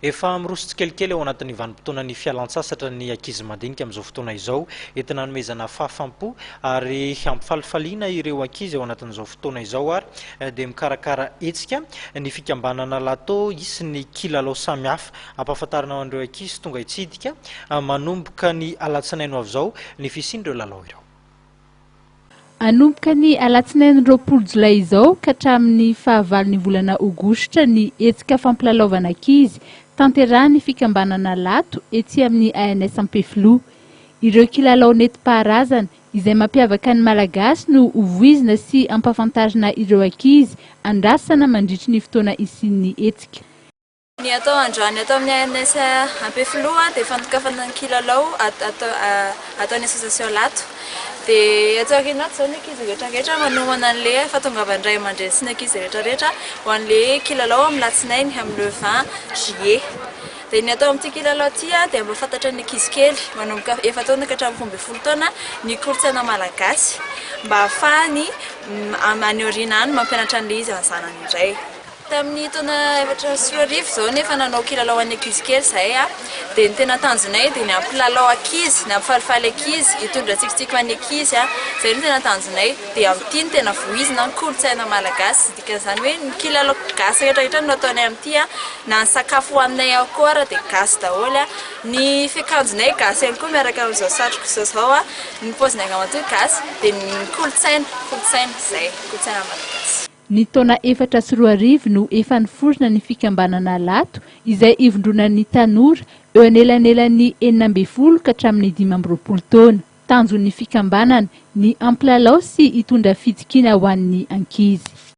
efa miroso tsikelikely ao anatin'ny vanim-potoana ny fialan-tsasatra ny ankizy madinika amin'izao fotoana izao entina hanomezana fahafampo ary hampifalifaliana ireo ankizy ao anatin'izao fotoana izao ary dia mikarakara hetsika ny fikambanana lato isy ny kilalao samihafa ampahafantarana an'ireo ankizy tonga hitsidika manomboka ny alatsinainy avy izao ny fisian'ireo lalao ireo. Anomboka ny alatsinainy 20 Jolay izao ka hatramin'ny fahavalon'ny volana Aogositra ny hetsika fampilalaovana ankizy tanterahan'ny fikambanana lato etsy amin'ny ANS Ampefiloha. Ireo kilalao nentim-paharazana izay mampiavaka ny malagasy no hovoizina sy ampahafantarina ireo ankizy andrasana mandritry ny fotoana isian'ny hetsika. Ny atao androany atao amin'ny ANS Ampefiloha dia fandokafana ny kilalao ataon'ny association lato. Dia atao akinato zao ny ankizy rehetrarehetra manomana an'ilay fahatongavany ray aman-dreny sy ny ankizy rehetrarehetra ho an'ilay kilalao amin'ny latsinainy amin'ny 20 Juillet. Dia ny atao amin'ity kilalao ity dia mba fantatra ny ankizy kely manomboka efa taona ka hatramin'ny 12 taona ny kolotsaina malagasy mba ahafahany maneoriana any mampianatra an'ilay izy an'izanany indray. Tamin'ny taona 2024 zao nefa nanao kilalao an'ny ankizy kely zahay dia ny tena tanjonay dia ny ampilalao ankizy, ny ampifalifaly ankizy, hitondra tsikitsiky ho an'ny ankizy zay no tena tanjonay dia amin'ity no tena voizina ny kolotsaina malagasy dikan'izany hoe ny kilalao gasy rehetrarehetra no ataonay amin'ity na ny sakafo hoaninay ao koa ary dia gasy daholo ny fiakanjonay gasy ihany koa miaraka amin'izao satroka izao ny paozinay ankamaroany gasy dia ny kolotsaina zay kolotsaina malagasy. Ny taona 2024 no efa niforona ny fikambanana lato izay ivondronan'ny tanora eo anelanelan'ny 12 ka hatramin'ny 15 taona. Tanjon'ny fikambanana ny ampilalao sy hitondra fitsikina ho an'ny ankizy.